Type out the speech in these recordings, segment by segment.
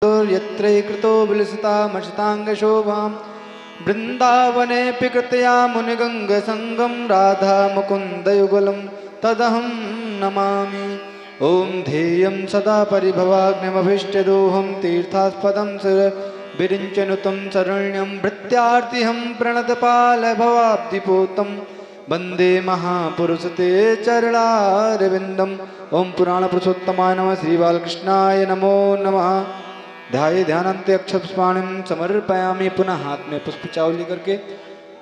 यत्रैकृतो विलसितामशताङ्गशोभां वृन्दावनेऽपि कृतया मुनिगङ्गसङ्गं राधा मुकुन्दयुगलं तदहं नमामि। ॐ ध्येयं सदा परिभवाग्निमभीष्टदोहं तीर्थास्पदं विरिञ्चनुतं शरण्यं भृत्यार्तिहं प्रणतपालभवाब्धिपूतं वन्दे महापुरुषते चरणारविन्दम्। ओं पुराणपुरुषोत्तमाय नमः। श्रीबालकृष्णाय नमो नमः। ध्याये ध्यानान्ते अक्षरपुष्पाणिं समर्पयामि। पुनः हाथ में पुष्प चावली करके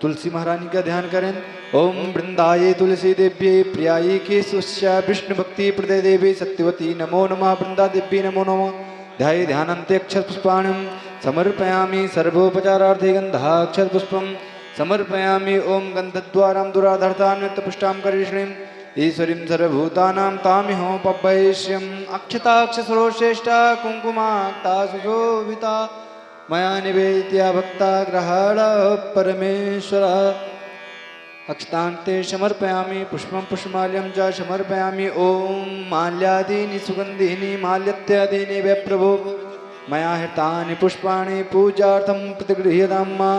तुलसी महारानी का ध्यान करें। ओम वृंदाये तुलसी देव्यै प्रियायै केशवस्य विष्णु भक्ति प्रदे देवी सत्यवती नमो नमः। वृंदा देवी नमो नमः। ध्याये ध्यानान्ते अक्षरपुष्पाणिं समर्पयामि। सर्वोपचारार्थे गन्धाक्षरपुष्पं समर्पयामि। ओम गन्धद्वारां दुराधर्तान्वितपुष्टां करिष्णीं ईश्वरीं सर्वभूतानां तामिहो पवैष्यम्। अक्षताक्षसरोश्रेष्ठा कुङ्कुमाक्ता सुशोभिता मया निवेदित्या भक्ता ग्रहाण परमेश्वर। अक्षतान्ते समर्पयामि पुष्पं पुष्पमाल्यं च समर्पयामि। ओम माल्यादीनि सुगन्धीनि माल्यत्यादीनि वै प्रभो मया हृतानि पुष्पाणि पूजार्थं प्रतिगृह्यतां मा।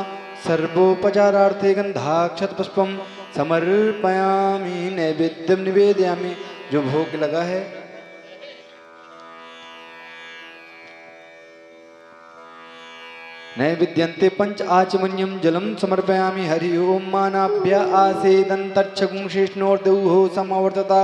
सर्वोपचारार्थे गन्धाक्षतपुष्पं समर्पयामि। नैवेद्यं निवेदयामि। जो भोग लगा है नैवेद्यन्ते पंच आचमन्यं जलं समर्पयामि। हरि ओम मानाभ्य आसेदन्तर्क्षगुं शेषणोर्दौः समावर्तता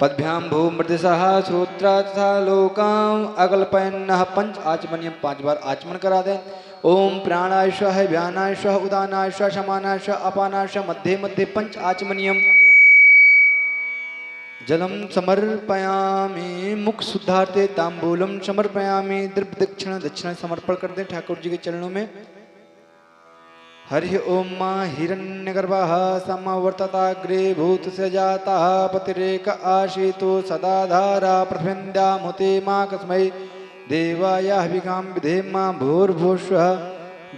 पद्भ्यां भो मृदसः श्रोत्रा तथा लोकाम् अकल्पयन्नः। पंच आचमन्यम 5 बार आचमन करा दें। ओम प्राणाय स्वः व्यानाय स्वः उदानाय स्वः समानाय स्वः अपानाय स्वः मध्ये मध्ये पंच आचमनियम जलम समर्पयामि। मुख शुद्धार्थे तांबूलम समर्पयामि। द्रव्य दक्षिण दक्षिण समर्पण कर दें ठाकुर जी के चरणों में। हरि ओम मां हिरण्यगर्भः समवर्तताग्रे भूत से जाता पतिरेक आशीतो सदा धारा प्रफिन्द्यामुते मां कस्मै देवाय हविकां विधेम भूर्भुवस्सुः।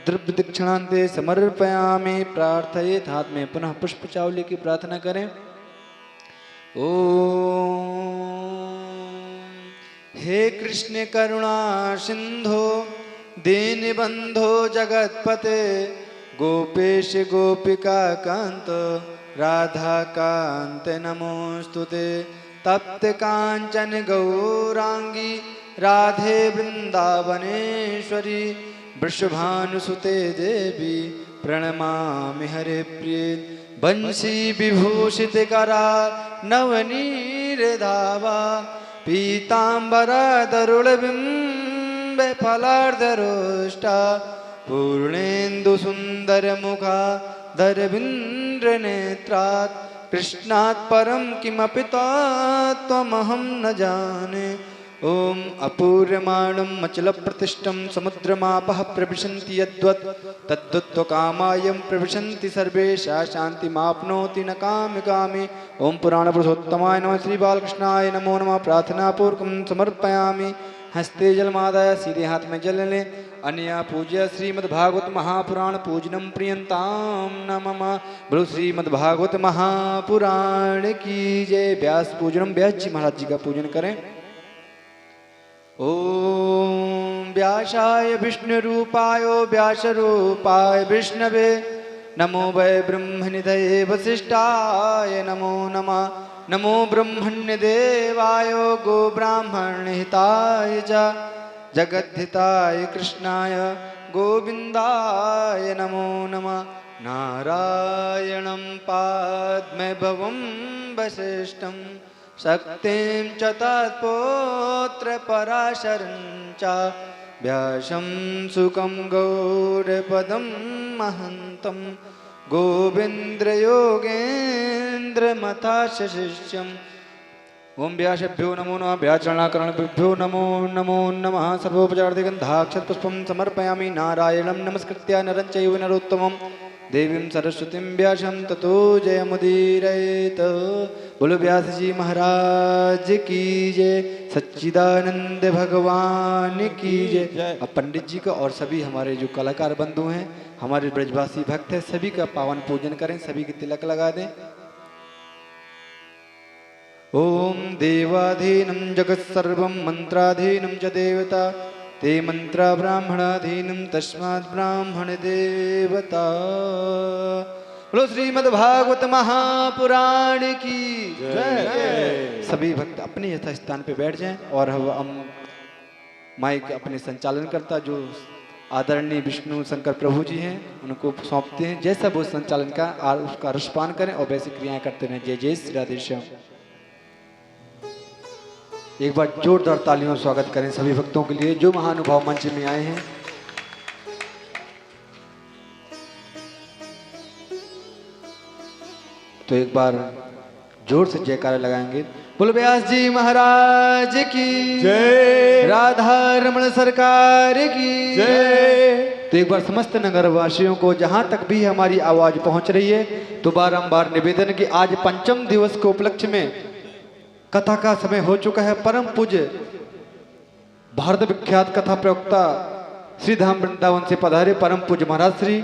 द्रव्य दक्षिणान्ते समर्पयामि। प्रार्थयेत्। हाथ में पुनः पुष्प चावली की प्रार्थना करें। ओम हे कृष्ण करुणा सिंधो दीनबंधो जगतपते गोपेश गोपिका कांत राधा कांत नमोस्तुते। तप्त कांचन गौरांगी राधे वृंदावनेश्वरी वृषभानुसुते देवी प्रणमामि हरे प्रिये। बंशी विभूषित करा नवनीरधावा पीताम्बरधरुणबिम्ब फलार्धरोष्टा पूर्णेन्दु सुंदर मुखा धरविन्द्र नेत्रात् कृष्णात् परं किमपि त्वमहं न जाने। ओम अपूर्यमाणं मचलप्रतिष्ठं समुद्रमापः प्रविशन्ति यद्वत् तद्वत्त्वकामायं प्रविशन्ति सर्वेषां शान्तिमाप्नोति न काम्यकामी। ओम पुराणपुरुषोत्तमाय नमः। श्री बालकृष्णाय नमो नमः। प्रार्थनापूर्वकं समर्पयामि। हस्ते जलमादाय सीधे हाथ में जल लें। अन्या पूज्य श्रीमद्भागवत महापुराण पूजनम प्रियंताम नमः। बोलो श्रीमद्भागवत महापुराण की जय। व्यास पूजनम व्यास जी महाराज जी का पूजन करें। ओम व्यासाय विष्णुरूपाय व्यासरूपाय विष्णवे नमो वै ब्रह्मनिधये वसिष्ठाय नमो नमः। नमो ब्रह्मण्यदेवाय गो ब्राह्मणहिताय च जगद्धिताय कृष्णाय गोविन्दाय नमो नमः। नारायणं पाद्मभवं वसिष्ठं शक्तिं च तत्पुत्र पराशरं च व्यासं सुखं गौरपदं महन्तं गोविन्द्रयोगेन्द्रमथास्य शिष्यम्। ओम व्यासभ्यो नमो नमः। व्याचरणाकरणभ्यो नमो नमो नमः। सर्वोपचारार्थे गन्धाक्षरपुष्पं समर्पयामि। नारायणं नमस्कृत्य नरं चैव नरोत्तमं देवीं सरस्वतीं व्यासं ततो जयमुदीरयेत्। बोलो व्यास जी महाराज की जय। सच्चिदानंद भगवान की जय। अब पंडित जी का और सभी हमारे जो कलाकार बंधु हैं, हमारे ब्रजवासी भक्त हैं, सभी का पावन पूजन करें। सभी की तिलक लगा दें। ओम देवाधीनं जगत्सर्वं मंत्राधीनं च देवता ते मंत्र ब्राह्मणाधीनं तस्मात् ब्राह्मण देवता। बोलो श्रीमद् भागवत महापुराण की जय। सभी भक्त अपने यथा स्थान पे बैठ जाएं और हम माइक अपने संचालन करता जो आदरणीय विष्णु शंकर प्रभु जी हैं उनको सौंपते हैं। जैसा वो संचालन का उसका रसपान करें और वैसी क्रियाएं करते रहें। जय जय श्री राधे श्याम। एक बार जोरदार तालियों से स्वागत करें सभी भक्तों के लिए जो महानुभाव मंच में आए हैं। तो एक बार जोर से जयकारा लगाएंगे। बोलो व्यास जी महाराज की जय, राधा रमण सरकार की जय। तो एक बार समस्त नगर वासियों को जहां तक भी हमारी आवाज पहुंच रही है तो बारंबार निवेदन कि आज पंचम दिवस के उपलक्ष्य में कथा का समय हो चुका है। परम पूज्य भारत विख्यात कथा प्रवक्ता श्री धाम वृंदावन से पधारे परम पूज्य महाराज श्री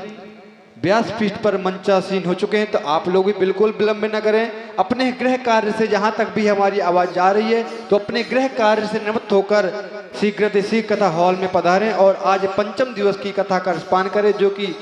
व्यासपीठ पर मंचासीन हो चुके हैं। तो आप लोग भी बिल्कुल विलंब न करें। अपने गृह कार्य से जहां तक भी हमारी आवाज जा रही है तो अपने गृह कार्य से निवृत्त होकर शीघ्र शीघ्र कथा हॉल में पधारें और आज पंचम दिवस की कथा का रसपान करें जो कि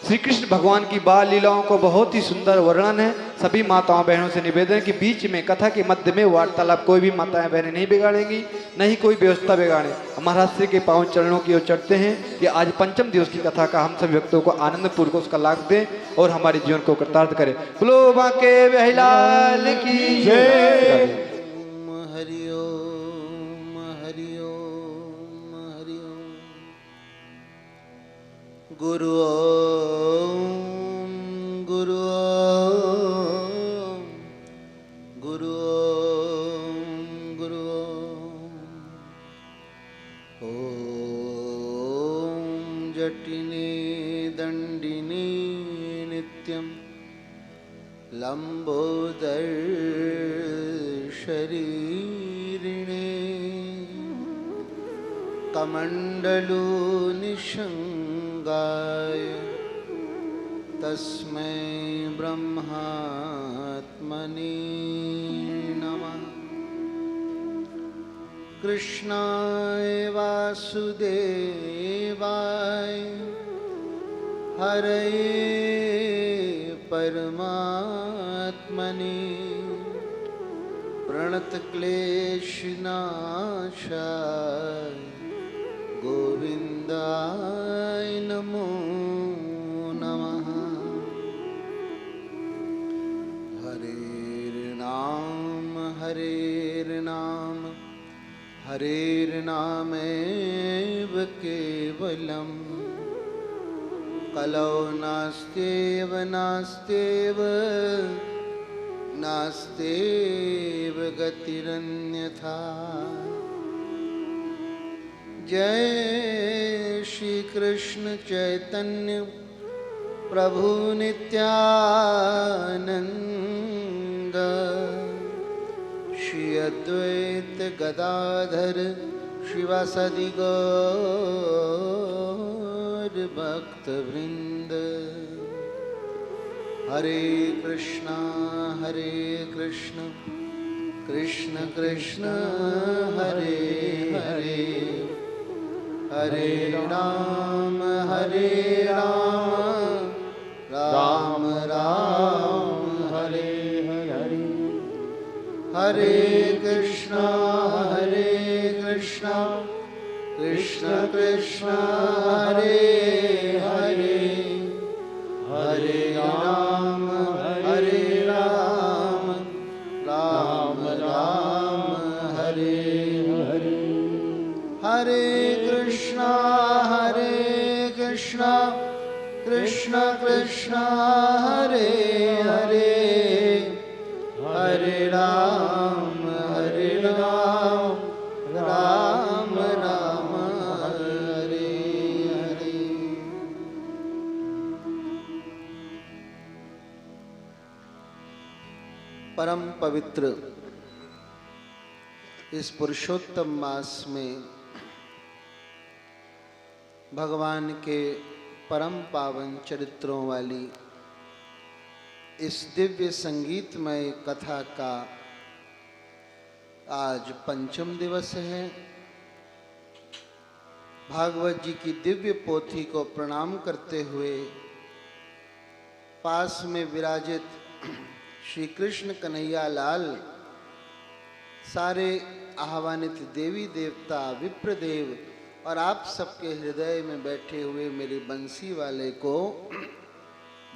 श्री कृष्ण भगवान की बाल लीलाओं को बहुत ही सुंदर वर्णन है। सभी माताओं बहनों से निवेदन कि बीच में कथा के मध्य में वार्तालाप कोई भी माताएं बहनें नहीं बिगाड़ेंगी, नहीं कोई व्यवस्था बिगाड़े। महाराज श्री के पावन चरणों की ओर चढ़ते हैं कि आज पंचम दिवस की कथा का हम सभी भक्तों को आनंद पूर्वक उसका लाभ दें और हमारे जीवन को कृतार्थ करें। बोलो बांके बिहारी की जय। गुरु ओम गुरु ओम गुरु ओम गुरु ओम जटिनी दंडिनी नित्यं लंबोदर शरीरिणे कमंडलो निशंगाय तस्मै ब्रह्मात्मने नमः। कृष्णाय वासुदेवाय हरये परमात्मने प्रणतक्लेशनाशाय गोविंदाय नमो नमः। हरेर्नाम हरेर्नामेव केवलम् कलौ नास्त्येव नास्त्येव नास्त्येव गतिरन्यथा। जय श्री कृष्ण चैतन्य प्रभु नित्यानंद श्री अद्वैत गदाधर शिवासादि गौर भक्त वृंद। हरे कृष्ण कृष्ण कृष्ण हरे हरे हरे राम राम राम हरे हरे। हरे कृष्ण कृष्ण कृष्ण हरे हरे हरे राम राम राम हरे हरे। हरे कृष्ण कृष्ण कृष्ण हरे हरे हरे राम राम राम हरे हरे। परम पवित्र इस पुरुषोत्तम मास में भगवान के परम पावन चरित्रों वाली इस दिव्य संगीतमय कथा का आज पंचम दिवस है। भागवत जी की दिव्य पोथी को प्रणाम करते हुए पास में विराजित श्री कृष्ण कन्हैया लाल, सारे आह्वानित देवी देवता, विप्रदेव और आप सबके हृदय में बैठे हुए मेरे बंसी वाले को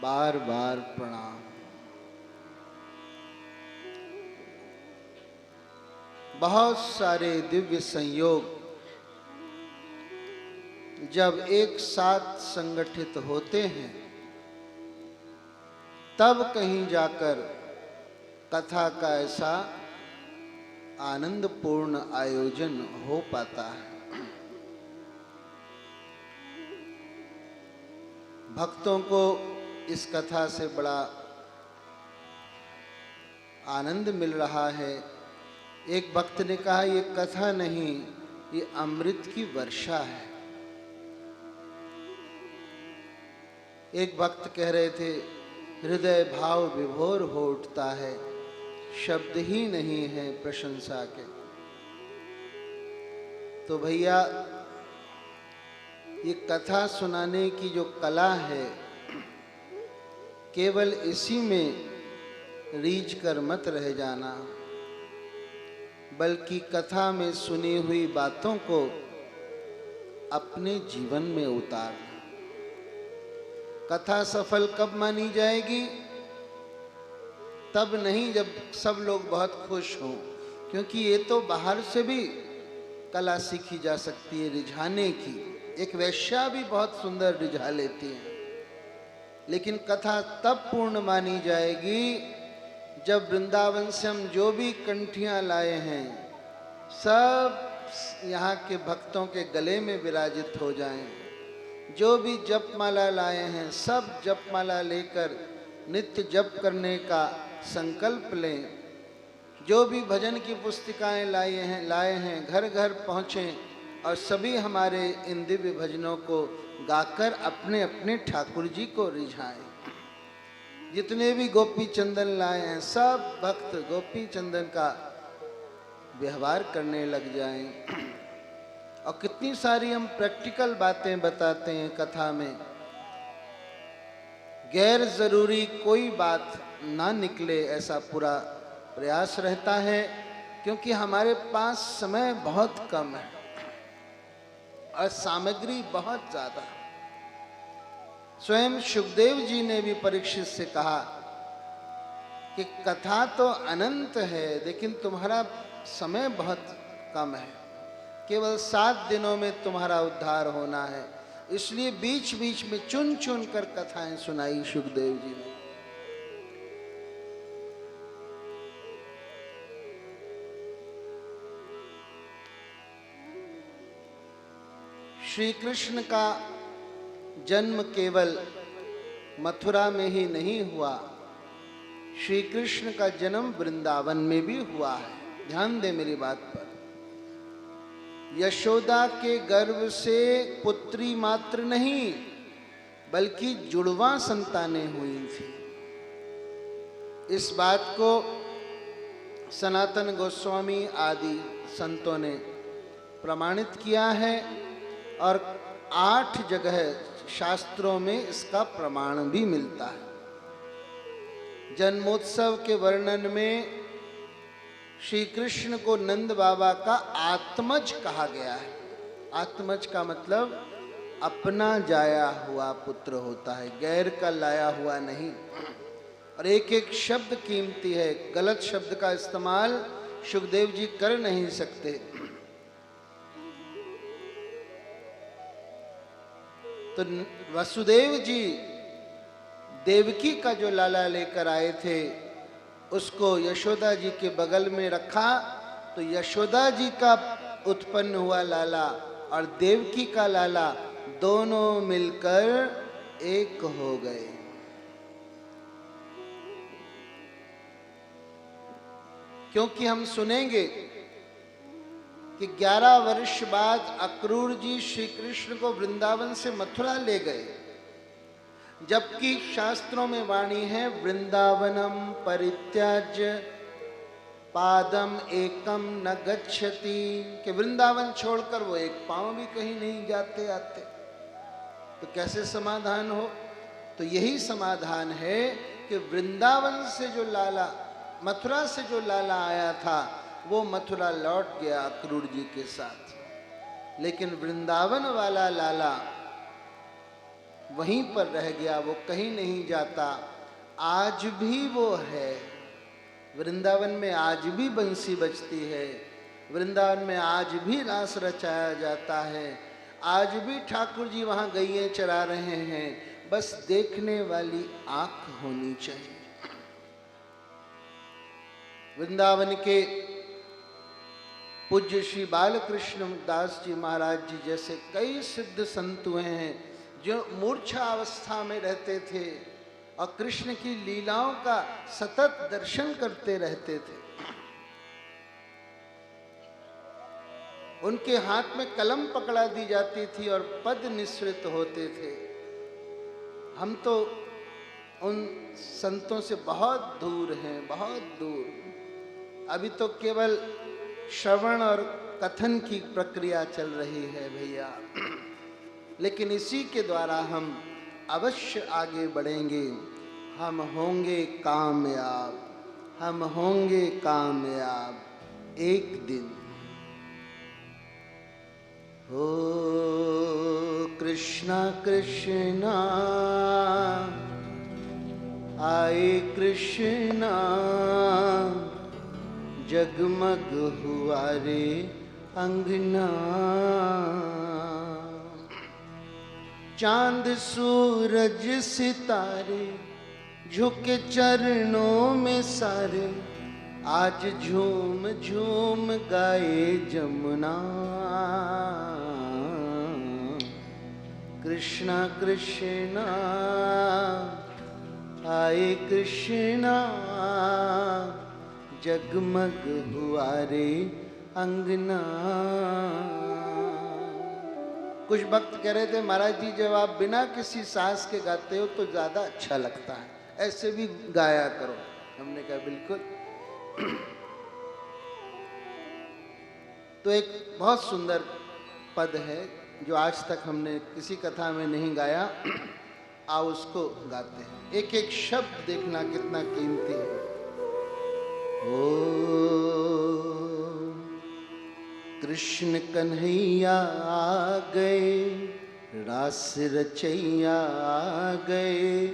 बार बार प्रणाम। बहुत सारे दिव्य संयोग जब एक साथ संगठित होते हैं तब कहीं जाकर कथा का ऐसा आनंदपूर्ण आयोजन हो पाता है। भक्तों को इस कथा से बड़ा आनंद मिल रहा है। एक भक्त ने कहा, ये कथा नहीं, ये अमृत की वर्षा है। एक भक्त कह रहे थे, हृदय भाव विभोर हो उठता है, शब्द ही नहीं है प्रशंसा के। तो भैया, ये कथा सुनाने की जो कला है, केवल इसी में रीझ कर मत रह जाना, बल्कि कथा में सुनी हुई बातों को अपने जीवन में उतारना। कथा सफल कब मानी जाएगी? तब नहीं जब सब लोग बहुत खुश हों, क्योंकि ये तो बाहर से भी कला सीखी जा सकती है रिझाने की। एक वेश्या भी बहुत सुंदर रिझा लेती है, लेकिन कथा तब पूर्ण मानी जाएगी जब वृंदावन से हम जो भी कंठियां लाए हैं सब यहाँ के भक्तों के गले में विराजित हो जाएं। जो भी जपमाला लाए हैं सब जपमाला लेकर नित्य जप करने का संकल्प लें। जो भी भजन की पुस्तिकाएं लाए हैं घर घर पहुँचें और सभी हमारे इन दिव्य भजनों को गाकर अपने अपने ठाकुर जी को रिझाएं। जितने भी गोपी चंदन लाए हैं सब भक्त गोपी चंदन का व्यवहार करने लग जाएं। और कितनी सारी हम प्रैक्टिकल बातें बताते हैं कथा में। गैर जरूरी कोई बात ना निकले ऐसा पूरा प्रयास रहता है, क्योंकि हमारे पास समय बहुत कम है और सामग्री बहुत ज्यादा। स्वयं सुखदेव जी ने भी परीक्षित से कहा कि कथा तो अनंत है, लेकिन तुम्हारा समय बहुत कम है, केवल 7 दिनों में तुम्हारा उद्धार होना है। इसलिए बीच बीच में चुन चुन कर कथाएं सुनाई सुखदेव जी ने। श्री कृष्ण का जन्म केवल मथुरा में ही नहीं हुआ, श्री कृष्ण का जन्म वृंदावन में भी हुआ है। ध्यान दे मेरी बात पर। यशोदा के गर्भ से पुत्री मात्र नहीं बल्कि जुड़वा संतानें हुई थी। इस बात को सनातन गोस्वामी आदि संतों ने प्रमाणित किया है और 8 जगह शास्त्रों में इसका प्रमाण भी मिलता है। जन्मोत्सव के वर्णन में श्री कृष्ण को नंद बाबा का आत्मज कहा गया है। आत्मज का मतलब अपना जाया हुआ पुत्र होता है, गैर का लाया हुआ नहीं। और एक एक शब्द कीमती है, गलत शब्द का इस्तेमाल सुखदेव जी कर नहीं सकते। तो वसुदेव जी देवकी का जो लाला लेकर आए थे उसको यशोदा जी के बगल में रखा, तो यशोदा जी का उत्पन्न हुआ लाला और देवकी का लाला दोनों मिलकर एक हो गए। क्योंकि हम सुनेंगे कि 11 वर्ष बाद अक्रूर जी श्री कृष्ण को वृंदावन से मथुरा ले गए, जबकि शास्त्रों में वाणी है वृंदावनम परित्याज्य पादम एकम न गच्छति, कि वृंदावन छोड़कर वो एक पांव भी कहीं नहीं जाते आते। तो कैसे समाधान हो? तो यही समाधान है कि वृंदावन से जो लाला, मथुरा से जो लाला आया था वो मथुरा लौट गया अक्रूर जी के साथ, लेकिन वृंदावन वाला लाला वहीं पर रह गया, वो कहीं नहीं जाता। आज भी वो है वृंदावन में, आज भी बंसी बजती है वृंदावन में, आज भी रास रचाया जाता है, आज भी ठाकुर जी वहाँ गैये चरा रहे हैं। बस देखने वाली आंख होनी चाहिए। वृंदावन के पूज्य श्री बालकृष्ण दास जी महाराज जी जैसे कई सिद्ध संत हुए हैं जो मूर्छा अवस्था में रहते थे और कृष्ण की लीलाओं का सतत दर्शन करते रहते थे। उनके हाथ में कलम पकड़ा दी जाती थी और पद निःसृत होते थे। हम तो उन संतों से बहुत दूर हैं, बहुत दूर। अभी तो केवल श्रवण और कथन की प्रक्रिया चल रही है भैया, लेकिन इसी के द्वारा हम अवश्य आगे बढ़ेंगे। हम होंगे कामयाब, हम होंगे कामयाब एक दिन। ओ कृष्णा कृष्णा आए कृष्णा, जगमग हुआ रे अंगना। चांद सूरज सितारे झुके चरणों में सारे, आज झूम झूम गाए जमुना। कृष्णा कृष्णा आए कृष्णा, जगमग हुआ रे अंगना। कुछ भक्त कह रहे थे महाराज जी जब आप बिना किसी साज के गाते हो तो ज्यादा अच्छा लगता है, ऐसे भी गाया करो। हमने कहा बिल्कुल। तो एक बहुत सुंदर पद है जो आज तक हमने किसी कथा में नहीं गाया, आओ उसको गाते हैं। एक एक शब्द देखना कितना कीमती है। ओ कृष्ण कन्हैया आ गए, रास रचैया आ गए,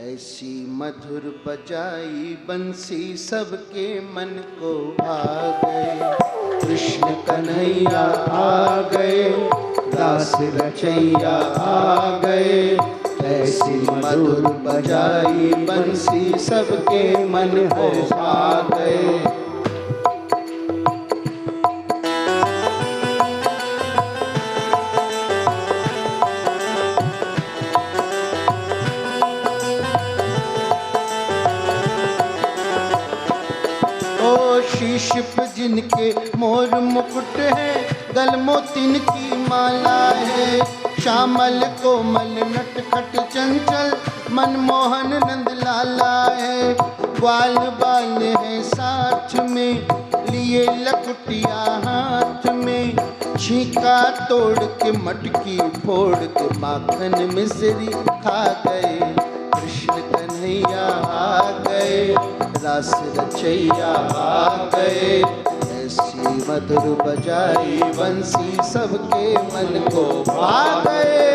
ऐसी मधुर बजाई बंसी सबके मन को भा गए। कृष्ण कन्हैया आ गए, रास रचैया आ गए, ऐसी मधुर बजाई बंसी सबके मन को भा गए। शीश पे जिनके मोर मुकुट है, गल मोतिन की माला है, श्यामल कोमल नटखट चंचल मनमोहन नंद लाला है। ग्वाल बाल है साथ में, लिए लकुटिया हाथ में, छीका तोड़ के मटकी फोड़ के माखन मिश्री खा गए। कृष्ण कन्हैया आ गए, रास रचैया आ गए, ऐसी मधुर बजाई बंसी सबके मन को भा गए।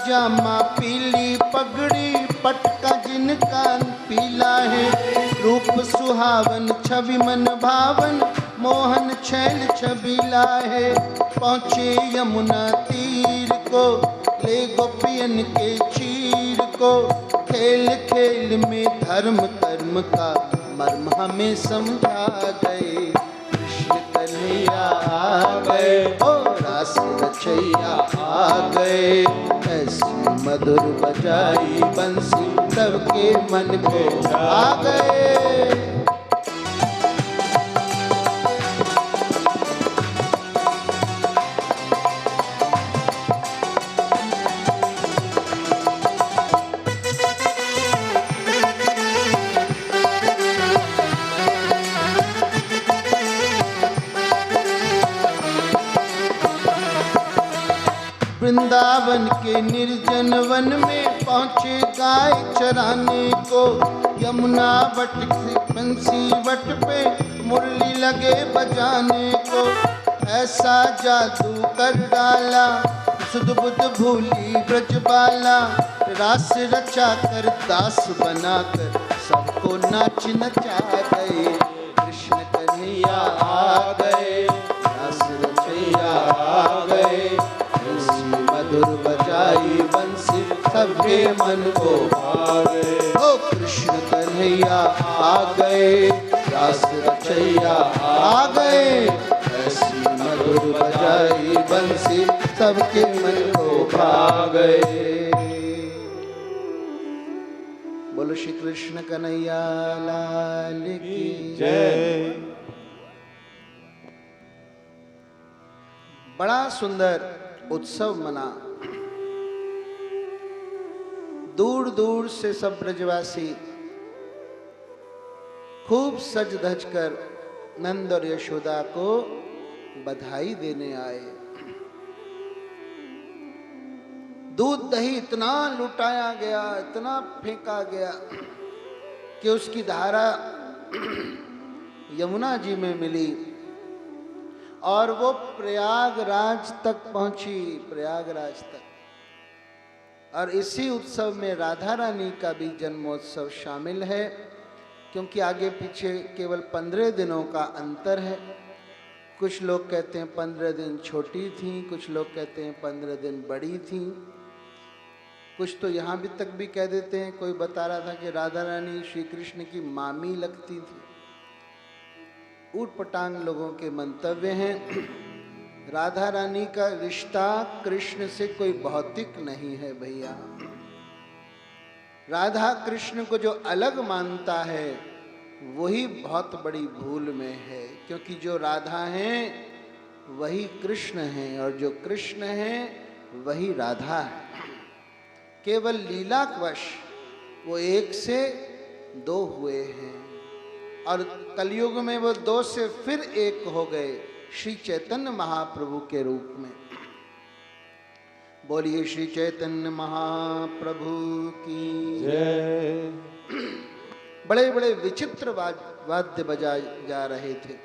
जामा पीली पगड़ी पटका जिनका पीला है, रूप सुहावन छवि मन भावन मोहन छैल छबीला है। पहुँचे यमुना तीर को ले गोपियन के चीर को, खेल खेल में धर्म कर्म का मर्म हमें समझा गए। कृष्ण कन्हैया आ गए, ओ रास रचैया आ गए। ऐसी मधुर बजाई बंसी सबके मन को आ गए। वृंदावन के निर्जन वन में पहुँचे गाय चराने को। यमुना वट से बंसी वट पे मुरली लगे बजाने को। ऐसा जादू कर डाला सुध बुध भूली ब्रजबाला। रास रचा कर दास बनाकर सबको नाच नचा गए। कृष्ण कन्हैया आ गए, रास रचैया आ गए। मधुर बजाई बंसी सबके मन को भावे। ओ कृष्ण कन्हैया आ गए, रास रचैया आ गए। ऐसी मधुर बजाई बंसी सबके मन को भा गए। बोलो श्री कृष्ण कन्हैया लाल की जय। बड़ा सुंदर उत्सव मना। दूर दूर से सब ब्रजवासी खूब सज धज कर नंद और यशोदा को बधाई देने आए। दूध दही इतना लुटाया गया, इतना फेंका गया कि उसकी धारा यमुना जी में मिली और वो प्रयागराज तक पहुंची, प्रयागराज तक। और इसी उत्सव में राधा रानी का भी जन्मोत्सव शामिल है, क्योंकि आगे पीछे केवल 15 दिनों का अंतर है। कुछ लोग कहते हैं 15 दिन छोटी थी, कुछ लोग कहते हैं 15 दिन बड़ी थी, कुछ तो यहाँ भी तक भी कह देते हैं। कोई बता रहा था कि राधा रानी श्री कृष्ण की मामी लगती थी। ऊट पटांग लोगों के मंतव्य हैं। राधा रानी का रिश्ता कृष्ण से कोई भौतिक नहीं है भैया। राधा कृष्ण को जो अलग मानता है वही बहुत बड़ी भूल में है, क्योंकि जो राधा हैं वही कृष्ण हैं और जो कृष्ण हैं वही राधा है। केवल लीलावश वो एक से दो हुए हैं और कलयुग में वो दो से फिर एक हो गए श्री चैतन्य महाप्रभु के रूप में। बोलिए श्री चैतन्य महाप्रभु की जय। बड़े बड़े विचित्र वाद्य बजाए जा रहे थे।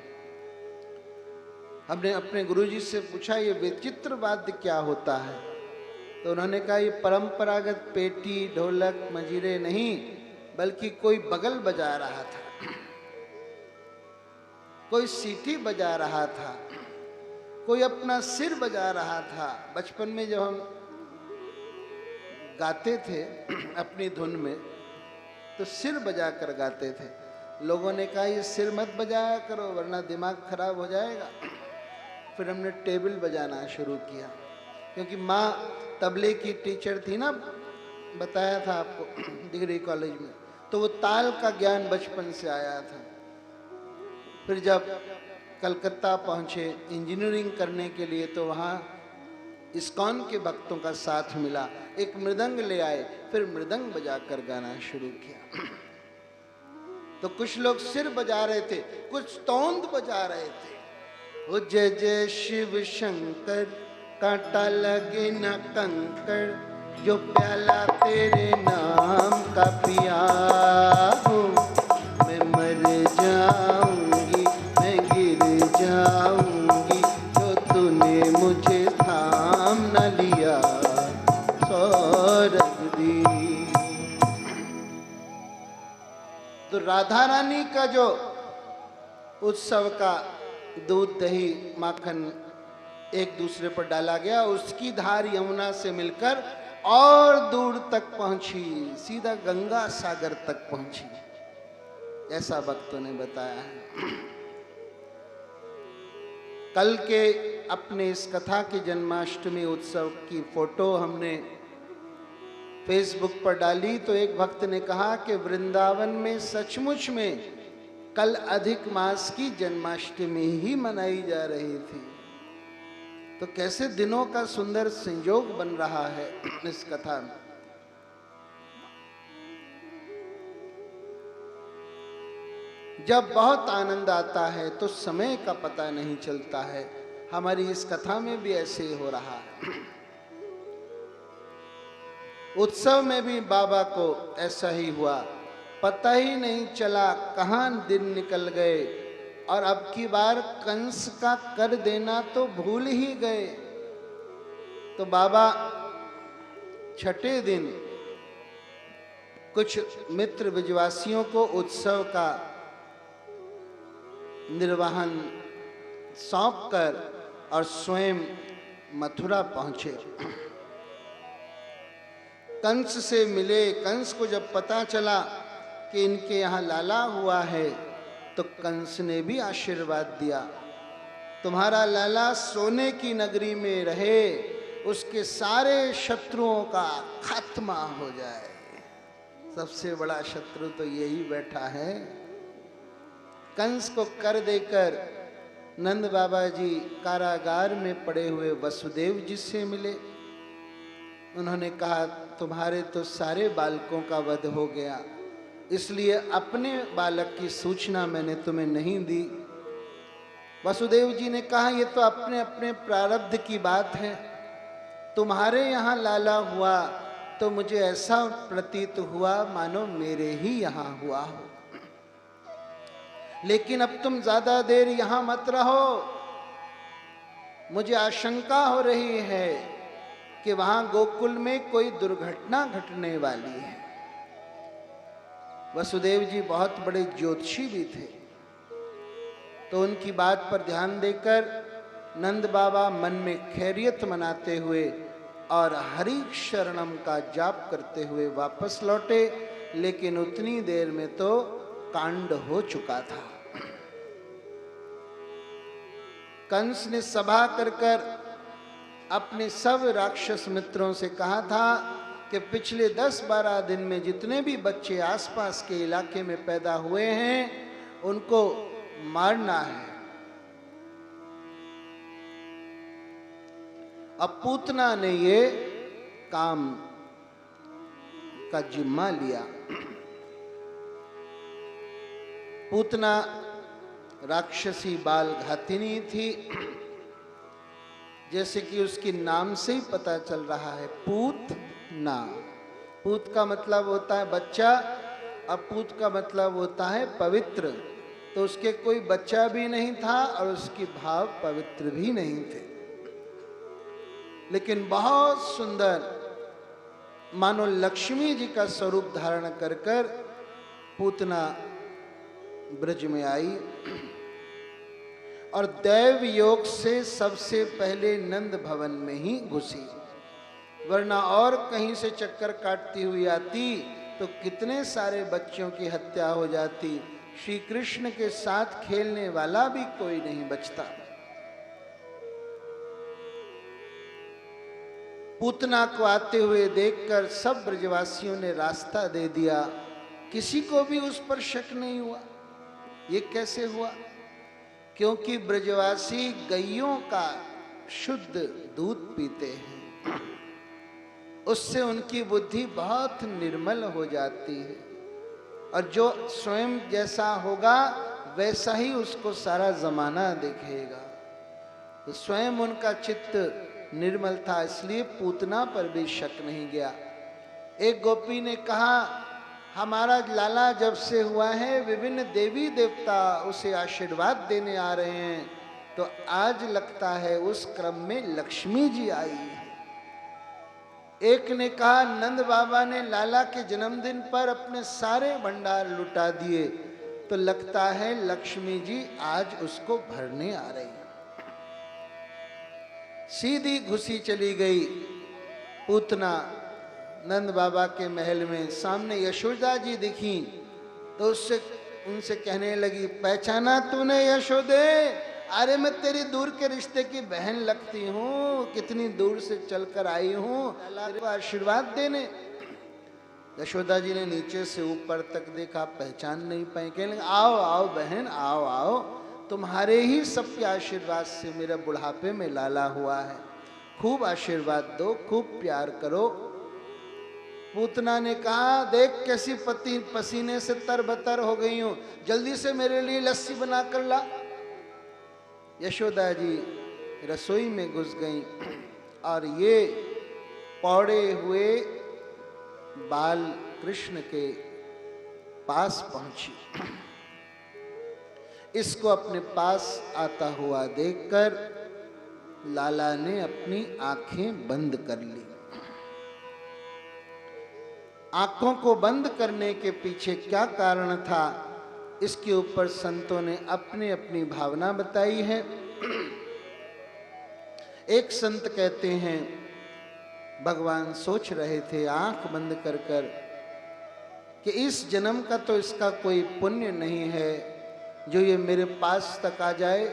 हमने अपने गुरुजी से पूछा ये विचित्र वाद्य क्या होता है, तो उन्होंने कहा ये परंपरागत पेटी ढोलक मंजीरे नहीं, बल्कि कोई बगल बजा रहा था, कोई सीटी बजा रहा था, कोई अपना सिर बजा रहा था। बचपन में जब हम गाते थे अपनी धुन में तो सिर बजा कर गाते थे। लोगों ने कहा ये सिर मत बजाया करो वरना दिमाग खराब हो जाएगा। फिर हमने टेबल बजाना शुरू किया, क्योंकि माँ तबले की टीचर थी ना, बताया था आपको डिग्री कॉलेज में, तो वो ताल का ज्ञान बचपन से आया था। फिर जब कलकत्ता पहुँचे इंजीनियरिंग करने के लिए तो वहाँ इस्कॉन के भक्तों का साथ मिला, एक मृदंग ले आए, फिर मृदंग बजाकर गाना शुरू किया। तो कुछ लोग सिर बजा रहे थे, कुछ तौंद बजा रहे थे। वो जय जय शिव शंकर कांटा लगे न कंकड़, जो प्याला तेरे नाम का पिया हूँ मैं मर जाऊंगी, मैं गिर जाऊंगी, जो तूने मुझे थाम न लिया सौरभ दी। तो राधा रानी का जो उत्सव का दूध दही माखन एक दूसरे पर डाला गया, उसकी धार यमुना से मिलकर और दूर तक पहुंची, सीधा गंगा सागर तक पहुंची, ऐसा भक्तों ने बताया है। कल के अपने इस कथा की जन्माष्टमी उत्सव की फोटो हमने फेसबुक पर डाली तो एक भक्त ने कहा कि वृंदावन में सचमुच में कल अधिक मास की जन्माष्टमी ही मनाई जा रही थी। तो कैसे दिनों का सुंदर संयोग बन रहा है इस कथा में। जब बहुत आनंद आता है तो समय का पता नहीं चलता है। हमारी इस कथा में भी ऐसे ही हो रहा है। उत्सव में भी बाबा को ऐसा ही हुआ, पता ही नहीं चला कहाँ दिन निकल गए। और अब की बार कंस का कर देना तो भूल ही गए। तो बाबा छठे दिन कुछ मित्र ब्रजवासियों को उत्सव का निर्वहन सौंपकर और स्वयं मथुरा पहुंचे। कंस से मिले। कंस को जब पता चला कि इनके यहाँ लाला हुआ है तो कंस ने भी आशीर्वाद दिया, तुम्हारा लाला सोने की नगरी में रहे, उसके सारे शत्रुओं का खात्मा हो जाए। सबसे बड़ा शत्रु तो यही बैठा है। कंस को कर देकर नंद बाबा जी कारागार में पड़े हुए वसुदेव जी से मिले। उन्होंने कहा तुम्हारे तो सारे बालकों का वध हो गया, इसलिए अपने बालक की सूचना मैंने तुम्हें नहीं दी। वसुदेव जी ने कहा ये तो अपने अपने प्रारब्ध की बात है। तुम्हारे यहाँ लाला हुआ तो मुझे ऐसा प्रतीत हुआ मानो मेरे ही यहाँ हुआ हो। लेकिन अब तुम ज्यादा देर यहां मत रहो, मुझे आशंका हो रही है कि वहां गोकुल में कोई दुर्घटना घटने वाली है। वसुदेव जी बहुत बड़े ज्योतिषी भी थे, तो उनकी बात पर ध्यान देकर नंद बाबा मन में खैरियत मनाते हुए और हरि शरणम का जाप करते हुए वापस लौटे। लेकिन उतनी देर में तो कांड हो चुका था। कंस ने सभा कर कर अपने सब राक्षस मित्रों से कहा था कि पिछले 10-12 दिन में जितने भी बच्चे आसपास के इलाके में पैदा हुए हैं उनको मारना है। अब पूतना ने ये काम का जिम्मा लिया। पूतना राक्षसी बाल घातिनी थी, जैसे कि उसके नाम से ही पता चल रहा है, पूत ना। पूत का मतलब होता है बच्चा, और पूत का मतलब होता है पवित्र। तो उसके कोई बच्चा भी नहीं था और उसके भाव पवित्र भी नहीं थे। लेकिन बहुत सुंदर मानो लक्ष्मी जी का स्वरूप धारण कर कर पूतना ब्रज में आई और दैव योग से सबसे पहले नंद भवन में ही घुसी। वरना और कहीं से चक्कर काटती हुई आती तो कितने सारे बच्चों की हत्या हो जाती। श्री कृष्ण के साथ खेलने वाला भी कोई नहीं बचता। पूतना को आते हुए देखकर सब ब्रजवासियों ने रास्ता दे दिया। किसी को भी उस पर शक नहीं हुआ। ये कैसे हुआ? क्योंकि ब्रजवासी गैयों का शुद्ध दूध पीते हैं, उससे उनकी बुद्धि बहुत निर्मल हो जाती है। और जो स्वयं जैसा होगा वैसा ही उसको सारा जमाना दिखेगा। तो स्वयं उनका चित्त निर्मल था, इसलिए पूतना पर भी शक नहीं गया। एक गोपी ने कहा हमारा लाला जब से हुआ है विभिन्न देवी देवता उसे आशीर्वाद देने आ रहे हैं, तो आज लगता है उस क्रम में लक्ष्मी जी आई है। एक ने कहा नंद बाबा ने लाला के जन्मदिन पर अपने सारे भंडार लुटा दिए, तो लगता है लक्ष्मी जी आज उसको भरने आ रही है। सीधी घुसी चली गई पूतना नंद बाबा के महल में। सामने यशोदा जी दिखी तो उनसे कहने लगी, पहचाना तूने यशोदे? अरे मैं तेरी दूर के रिश्ते की बहन लगती हूँ, कितनी दूर से चलकर आई हूँ तेरे को आशीर्वाद देने। यशोदा जी ने नीचे से ऊपर तक देखा, पहचान नहीं पाई। कहने लगे, आओ आओ बहन, आओ आओ, तुम्हारे ही सबके आशीर्वाद से मेरा बुढ़ापे में लाला हुआ है, खूब आशीर्वाद दो, खूब प्यार करो। पूतना ने कहा, देख कैसी पसीने से तरबतर हो गई हूं, जल्दी से मेरे लिए लस्सी बना कर ला। यशोदा जी रसोई में घुस गईं और ये पौड़े हुए बाल कृष्ण के पास पहुंची। इसको अपने पास आता हुआ देखकर लाला ने अपनी आंखें बंद कर ली। आंखों को बंद करने के पीछे क्या कारण था, इसके ऊपर संतों ने अपनी अपनी भावना बताई है। एक संत कहते हैं, भगवान सोच रहे थे आंख बंद कर कर कि इस जन्म का तो इसका कोई पुण्य नहीं है जो ये मेरे पास तक आ जाए,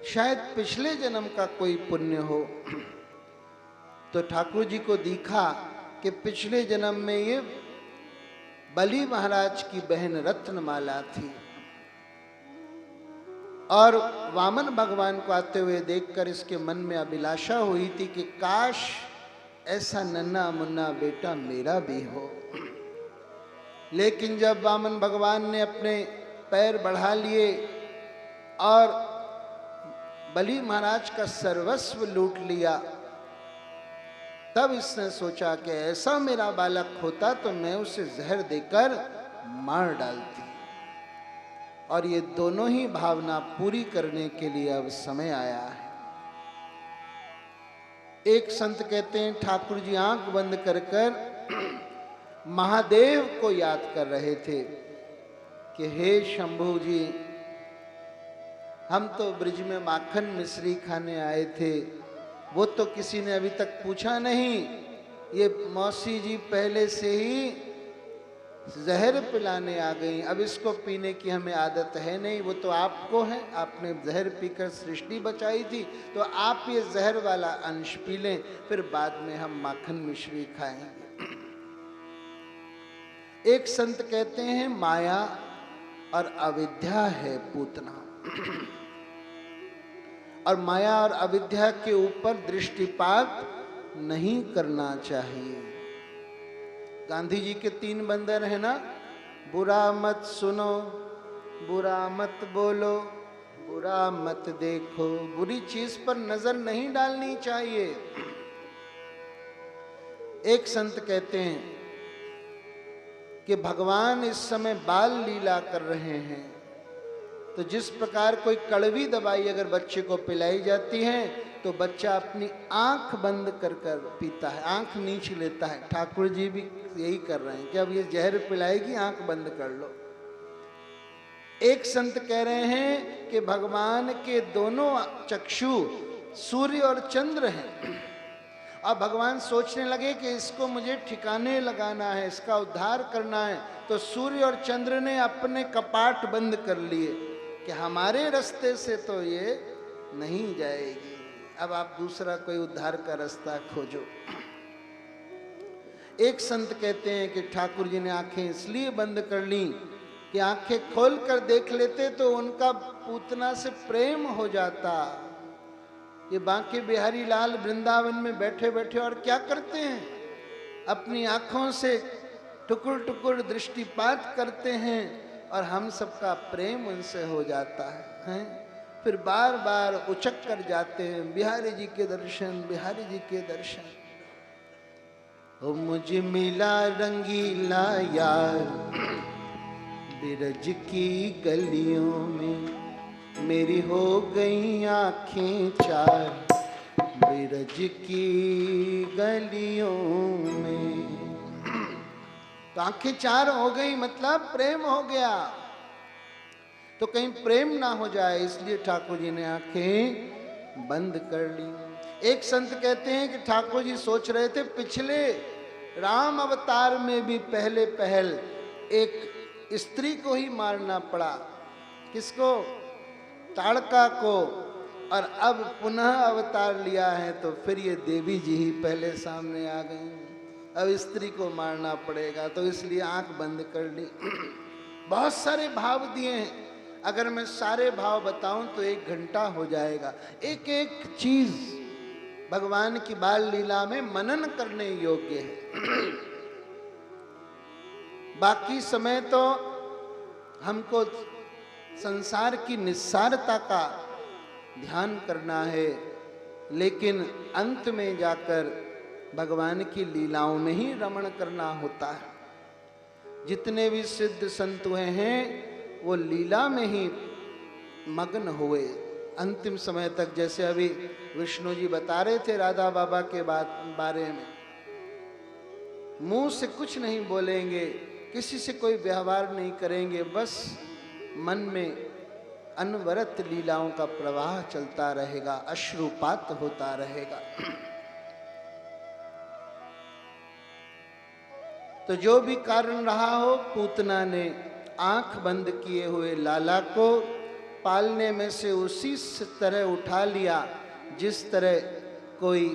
शायद पिछले जन्म का कोई पुण्य हो। तो ठाकुर जी को दिखा कि पिछले जन्म में ये बलि महाराज की बहन रत्नमाला थी, और वामन भगवान को आते हुए देखकर इसके मन में अभिलाषा हुई थी कि काश ऐसा नन्हा मुन्ना बेटा मेरा भी हो। लेकिन जब वामन भगवान ने अपने पैर बढ़ा लिए और बलि महाराज का सर्वस्व लूट लिया, तब इसने सोचा कि ऐसा मेरा बालक होता तो मैं उसे जहर देकर मार डालती। और ये दोनों ही भावना पूरी करने के लिए अब समय आया है। एक संत कहते हैं, ठाकुर जी आंख बंद कर कर महादेव को याद कर रहे थे कि हे शंभू जी, हम तो ब्रिज में माखन मिश्री खाने आए थे, वो तो किसी ने अभी तक पूछा नहीं। ये मौसी जी पहले से ही जहर पिलाने आ गई, अब इसको पीने की हमें आदत है नहीं, वो तो आपको है, आपने जहर पीकर सृष्टि बचाई थी, तो आप ये जहर वाला अंश पी लें, फिर बाद में हम माखन मिश्री खाएंगे। एक संत कहते हैं, माया और अविद्या है पूतना, और माया और अविद्या के ऊपर दृष्टिपात नहीं करना चाहिए। गांधी जी के 3 बंदर है ना, बुरा मत सुनो, बुरा मत बोलो, बुरा मत देखो, बुरी चीज पर नजर नहीं डालनी चाहिए। एक संत कहते हैं कि भगवान इस समय बाल लीला कर रहे हैं, तो जिस प्रकार कोई कड़वी दवाई अगर बच्चे को पिलाई जाती है तो बच्चा अपनी आंख बंद कर कर पीता है, आंख नीच लेता है। ठाकुर जी भी यही कर रहे हैं कि अब ये जहर पिलाएगी, आंख बंद कर लो। एक संत कह रहे हैं कि भगवान के दोनों चक्षु सूर्य और चंद्र हैं, और भगवान सोचने लगे कि इसको मुझे ठिकाने लगाना है, इसका उद्धार करना है, तो सूर्य और चंद्र ने अपने कपाट बंद कर लिए कि हमारे रास्ते से तो ये नहीं जाएगी, अब आप दूसरा कोई उद्धार का रास्ता खोजो। एक संत कहते हैं कि ठाकुर जी ने आंखें इसलिए बंद कर ली कि आंखें खोल कर देख लेते तो उनका पूतना से प्रेम हो जाता। ये बांके बिहारी लाल वृंदावन में बैठे बैठे और क्या करते हैं, अपनी आंखों से टुकुर टुकुर दृष्टिपात करते हैं और हम सबका प्रेम उनसे हो जाता है। फिर बार बार उचक कर जाते हैं, बिहारी जी के दर्शन, बिहारी जी के दर्शन। ओ मुझे मिला रंगीला यार बिरज की गलियों में, मेरी हो गई आंखें चार बिरज की गलियों में। तो आंखें चार हो गई मतलब प्रेम हो गया, तो कहीं प्रेम ना हो जाए इसलिए ठाकुर जी ने आंखें बंद कर ली। एक संत कहते हैं कि ठाकुर जी सोच रहे थे पिछले राम अवतार में भी पहले पहल एक स्त्री को ही मारना पड़ा। किसको? ताड़का को, और अब पुनः अवतार लिया है तो फिर ये देवी जी ही पहले सामने आ गई। अब स्त्री को मारना पड़ेगा, तो इसलिए आंख बंद कर ली। बहुत सारे भाव दिए हैं, अगर मैं सारे भाव बताऊं तो 1 घंटा हो जाएगा। एक एक चीज भगवान की बाल लीला में मनन करने योग्य है। बाकी समय तो हमको संसार की निस्सारता का ध्यान करना है, लेकिन अंत में जाकर भगवान की लीलाओं में ही रमण करना होता है। जितने भी सिद्ध संत हुए हैं वो लीला में ही मग्न हुए अंतिम समय तक। जैसे अभी विष्णु जी बता रहे थे राधा बाबा के बारे में, मुंह से कुछ नहीं बोलेंगे, किसी से कोई व्यवहार नहीं करेंगे, बस मन में अनवरत लीलाओं का प्रवाह चलता रहेगा, अश्रुपात होता रहेगा। तो जो भी कारण रहा हो, पूतना ने आंख बंद किए हुए लाला को पालने में से उसी तरह उठा लिया जिस तरह कोई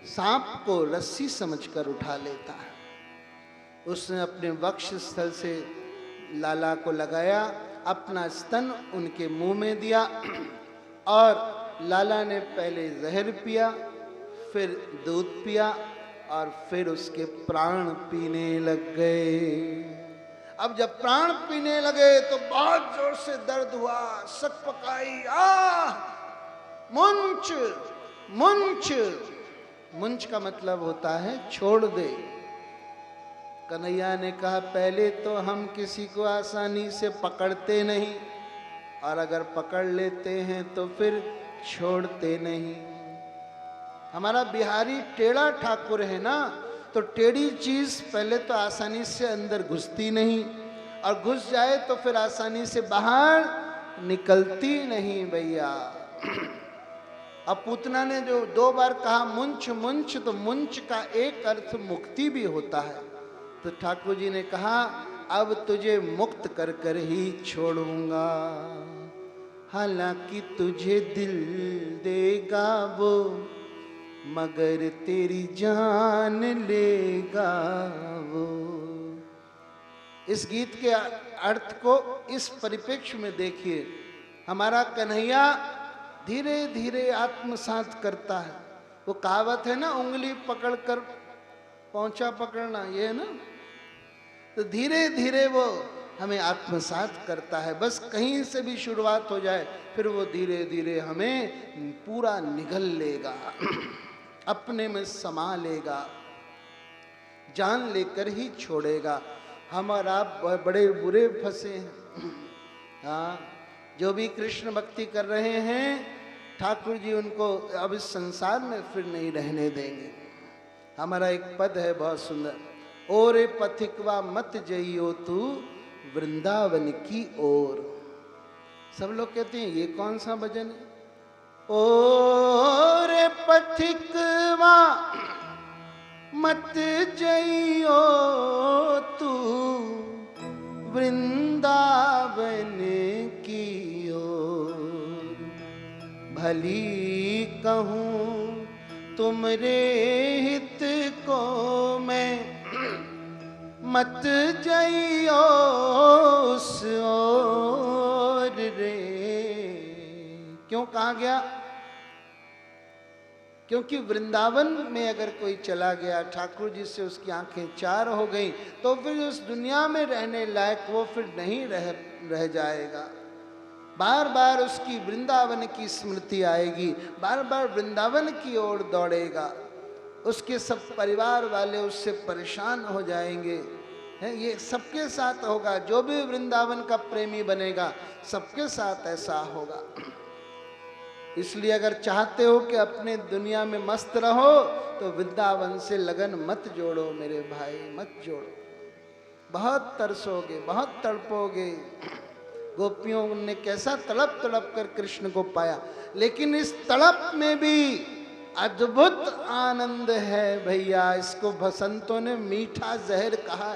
सांप को रस्सी समझकर उठा लेता है। उसने अपने वक्ष स्थल से लाला को लगाया, अपना स्तन उनके मुंह में दिया, और लाला ने पहले जहर पिया, फिर दूध पिया, और फिर उसके प्राण पीने लग गए। अब जब प्राण पीने लगे तो बहुत जोर से दर्द हुआ, सकपकाई, मुंच मुंच। मुंच का मतलब होता है छोड़ दे। कन्हैया ने कहा, पहले तो हम किसी को आसानी से पकड़ते नहीं, और अगर पकड़ लेते हैं तो फिर छोड़ते नहीं। हमारा बिहारी टेढ़ा ठाकुर है ना, तो टेढ़ी चीज पहले तो आसानी से अंदर घुसती नहीं, और घुस जाए तो फिर आसानी से बाहर निकलती नहीं भैया। अब पूतना ने जो 2 बार कहा मुंच मुंच, तो मुंच का एक अर्थ मुक्ति भी होता है। तो ठाकुर जी ने कहा, अब तुझे मुक्त कर कर ही छोड़ूंगा, हालांकि तुझे दिल देगा वो, मगर तेरी जान लेगा वो। इस गीत के अर्थ को इस परिप्रेक्ष्य में देखिए। हमारा कन्हैया धीरे धीरे आत्मसात करता है। वो कहावत है ना, उंगली पकड़कर पहुंचा पकड़ना, ये है ना। तो धीरे धीरे वो हमें आत्मसात करता है। बस कहीं से भी शुरुआत हो जाए, फिर वो धीरे धीरे हमें पूरा निगल लेगा, अपने में समा लेगा, जान लेकर ही छोड़ेगा। हम और आप बड़े बुरे फंसे हैं। हाँ, जो भी कृष्ण भक्ति कर रहे हैं, ठाकुर जी उनको अब इस संसार में फिर नहीं रहने देंगे। हमारा एक पद है बहुत सुंदर, ओरे पथिकवा मत जइयो तू वृंदावन की ओर। सब लोग कहते हैं ये कौन सा भजन है? ओरे पथिकवा मत जइयो तू वृंदावन की ओर, भली कहूँ तुमरे हित को मैं, मत जइयो उस ओर रे। क्यों कहा गया? क्योंकि वृंदावन में अगर कोई चला गया, ठाकुर जी से उसकी आंखें चार हो गई, तो फिर उस दुनिया में रहने लायक वो फिर नहीं रह जाएगा। बार बार उसकी वृंदावन की स्मृति आएगी, बार बार वृंदावन की ओर दौड़ेगा। उसके सब परिवार वाले उससे परेशान हो जाएंगे। है, ये सबके साथ होगा। जो भी वृंदावन का प्रेमी बनेगा, सबके साथ ऐसा होगा। इसलिए अगर चाहते हो कि अपने दुनिया में मस्त रहो, तो वृंदावन से लगन मत जोड़ो मेरे भाई, मत जोड़ो। बहुत तरसोगे, बहुत तड़पोगे। गोपियों ने कैसा तड़प तड़प कर कृष्ण को पाया, लेकिन इस तड़प में भी अद्भुत आनंद है भैया। इसको बसंतों ने मीठा जहर कहा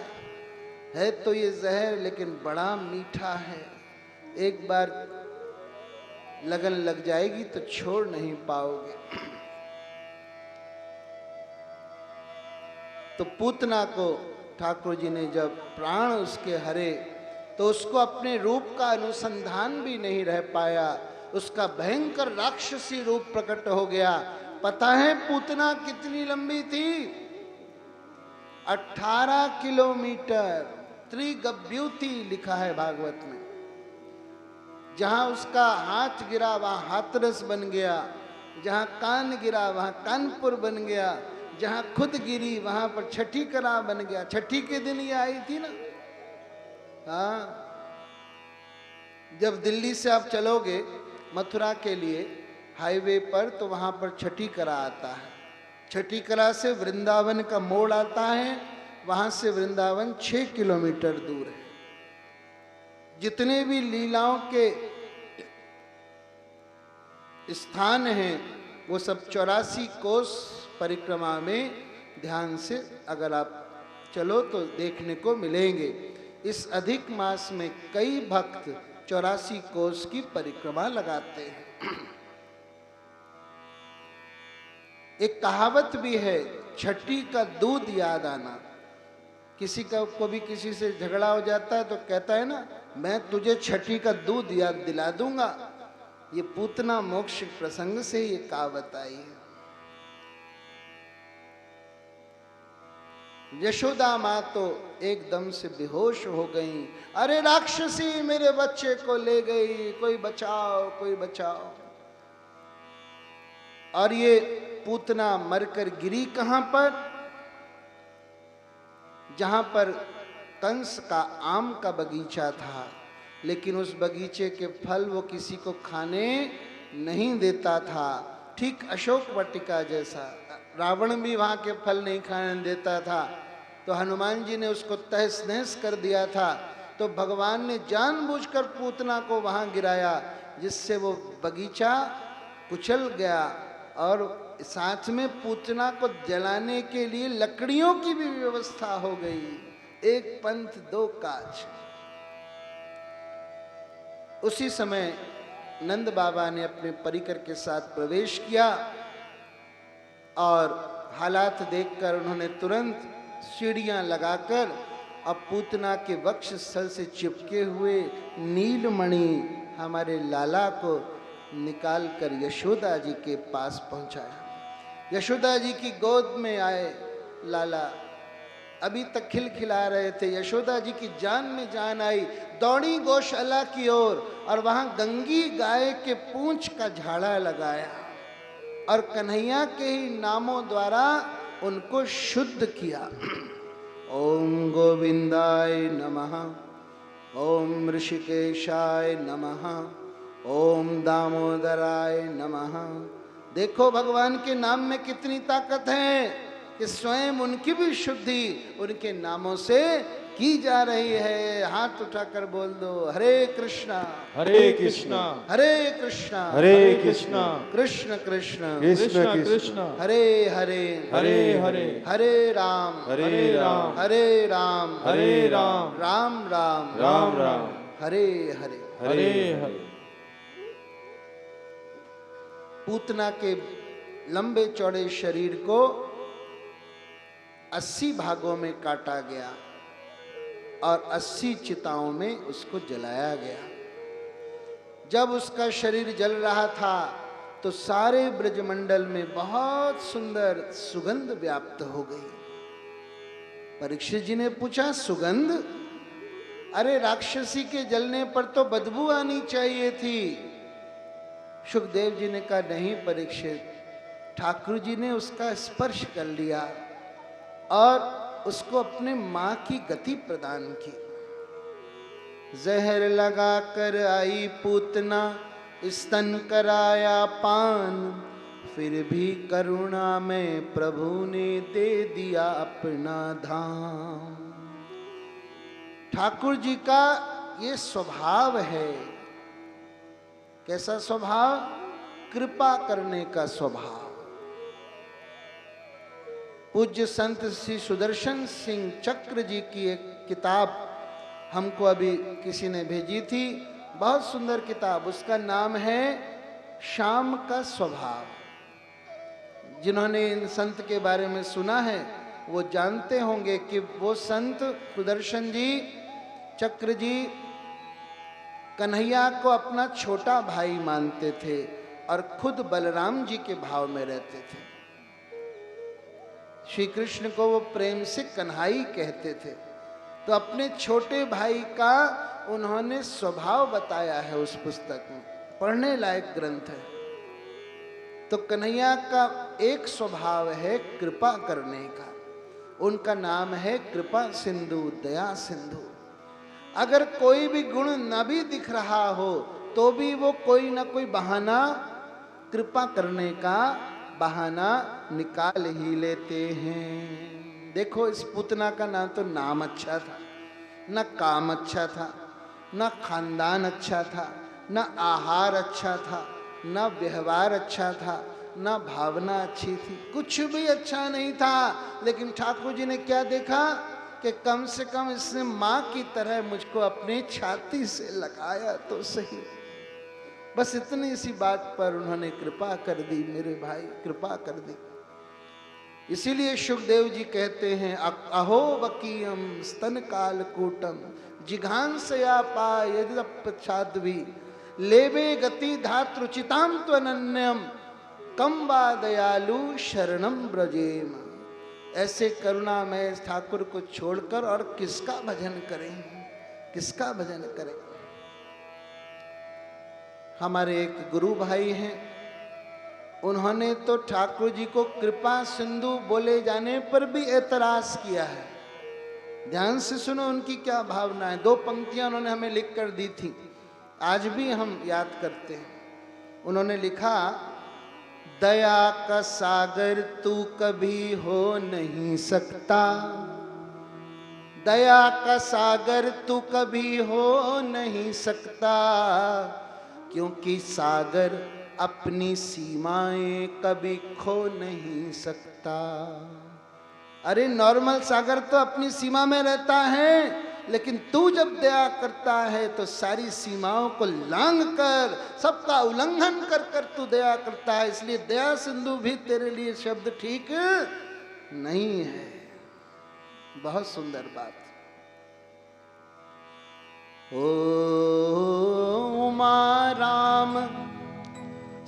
है तो ये जहर लेकिन बड़ा मीठा है। एक बार लगन लग जाएगी तो छोड़ नहीं पाओगे। तो पूतना को ठाकुर जी ने जब प्राण उसके हरे तो उसको अपने रूप का अनुसंधान भी नहीं रह पाया, उसका भयंकर राक्षसी रूप प्रकट हो गया। पता है पूतना कितनी लंबी थी? 18 किलोमीटर। त्रिगभ्यूति लिखा है भागवत में। जहां उसका हाथ गिरा वहां हाथरस बन गया, जहां कान गिरा वहां कानपुर बन गया, जहां खुद गिरी वहां पर छठी कला बन गया। छठी के दिन ये आई थी ना। हाँ, जब दिल्ली से आप चलोगे मथुरा के लिए हाईवे पर तो वहां पर छठी कला आता है। छठी कला से वृंदावन का मोड़ आता है, वहां से वृंदावन 6 किलोमीटर दूर है। जितने भी लीलाओं के स्थान हैं वो सब 84 कोस परिक्रमा में ध्यान से अगर आप चलो तो देखने को मिलेंगे। इस अधिक मास में कई भक्त 84 कोस की परिक्रमा लगाते हैं। एक कहावत भी है, छठी का दूध याद आना। किसी का को भी किसी से झगड़ा हो जाता है तो कहता है ना, मैं तुझे छठी का दूध याद दिला दूंगा। ये पूतना मोक्ष प्रसंग से ये कहावत आई है। यशोदा माँ तो एकदम से बेहोश हो गई। अरे राक्षसी मेरे बच्चे को ले गई, कोई बचाओ कोई बचाओ। और ये पूतना मरकर गिरी कहां पर? जहां पर कंस का आम का बगीचा था, लेकिन उस बगीचे के फल वो किसी को खाने नहीं देता था। ठीक अशोक वाटिका जैसा रावण भी वहां के फल नहीं खाने देता था, तो हनुमान जी ने उसको तहस नहस कर दिया था। तो भगवान ने जानबूझकर पूतना को वहां गिराया, जिससे वो बगीचा कुचल गया। और साथ में पूतना को जलाने के लिए लकड़ियों की भी व्यवस्था हो गई। एक पंथ दो काज। उसी समय नंद बाबा ने अपने परिकर के साथ प्रवेश किया और हालात देखकर उन्होंने तुरंत सीढ़ियां लगाकर अब पूतना के वक्ष स्थल से चिपके हुए नीलमणि हमारे लाला को निकालकर यशोदा जी के पास पहुंचाया। यशोदा जी की गोद में आए लाला, अभी तक खिलखिला रहे थे। यशोदा जी की जान में जान आई, दौड़ी गौशाला की ओर और वहां गंगी गाय के पूंछ का झाड़ा लगाया और कन्हैया के ही नामों द्वारा उनको शुद्ध किया। ओम गोविंदाय नमः, ओम ऋषिकेशाय नमः, ओम दामोदराय नमः। देखो भगवान के नाम में कितनी ताकत है कि स्वयं उनकी भी शुद्धि उनके नामों से की जा रही है। हाथ उठाकर बोल दो, हरे कृष्णा हरे कृष्णा हरे कृष्णा हरे कृष्णा कृष्ण कृष्ण कृष्ण कृष्ण हरे हरे हरे हरे हरे राम हरे राम हरे राम हरे राम राम राम राम राम हरे हरे। हरे हरे। पूतना के लंबे चौड़े शरीर को 80 भागों में काटा गया और 80 चिताओं में उसको जलाया गया। जब उसका शरीर जल रहा था तो सारे ब्रजमंडल में बहुत सुंदर सुगंध व्याप्त हो गई। परीक्षित जी ने पूछा, सुगंध? अरे राक्षसी के जलने पर तो बदबू आनी चाहिए थी। सुखदेव जी ने कहा, नहीं परीक्षित, ठाकुर जी ने उसका स्पर्श कर लिया और उसको अपने मां की गति प्रदान की। जहर लगा कर आई पूतना, स्तन कराया पान, फिर भी करुणा में प्रभु ने दे दिया अपना धाम। ठाकुर जी का ये स्वभाव है। कैसा स्वभाव? कृपा करने का स्वभाव। पूज्य संत श्री सुदर्शन सिंह चक्र जी की एक किताब हमको अभी किसी ने भेजी थी, बहुत सुंदर किताब, उसका नाम है शाम का स्वभाव। जिन्होंने इन संत के बारे में सुना है वो जानते होंगे कि वो संत सुदर्शन जी, चक्र जी, कन्हैया को अपना छोटा भाई मानते थे और खुद बलराम जी के भाव में रहते थे। श्री कृष्ण को वो प्रेम से कन्हाई कहते थे। तो अपने छोटे भाई का उन्होंने स्वभाव बताया है उस पुस्तक में, पढ़ने लायक ग्रंथ है। तो कन्हैया का एक स्वभाव है कृपा करने का। उनका नाम है कृपा सिंधु, दया सिंधु। अगर कोई भी गुण न भी दिख रहा हो तो भी वो कोई ना कोई बहाना, कृपा करने का बहाना निकाल ही लेते हैं। देखो इस पूतना का ना तो नाम अच्छा था, न काम अच्छा था, न खानदान अच्छा था, न आहार अच्छा था, न व्यवहार अच्छा था, न भावना अच्छी थी, कुछ भी अच्छा नहीं था। लेकिन ठाकुर जी ने क्या देखा कि कम से कम इसने माँ की तरह मुझको अपने छाती से लगाया तो सही। बस इतनी सी बात पर उन्होंने कृपा कर दी, मेरे भाई कृपा कर दी। इसीलिए सुखदेव जी कहते हैं अहो बकीयम स्तन काल कूटम जिघांसया पायदपछाद्वी लेवे गति धातृचिताम त्वनन्यम कम वा दयालु शरणम ब्रजेम। ऐसे करुणा में ठाकुर को छोड़कर और किसका भजन करें, किसका भजन करें। हमारे एक गुरु भाई हैं, उन्होंने तो ठाकुर जी को कृपा सिंधु बोले जाने पर भी एतराज किया है। ध्यान से सुनो उनकी क्या भावना है। 2 पंक्तियां उन्होंने हमें लिख कर दी थी, आज भी हम याद करते हैं। उन्होंने लिखा, दया का सागर तू कभी हो नहीं सकता, दया का सागर तू कभी हो नहीं सकता, क्योंकि सागर अपनी सीमाएं कभी खो नहीं सकता। अरे नॉर्मल सागर तो अपनी सीमा में रहता है, लेकिन तू जब दया करता है तो सारी सीमाओं को लांघ कर, सबका उल्लंघन कर कर तू दया करता है। इसलिए दया सिंधु भी तेरे लिए शब्द ठीक नहीं है। बहुत सुंदर बात। ओ उमा राम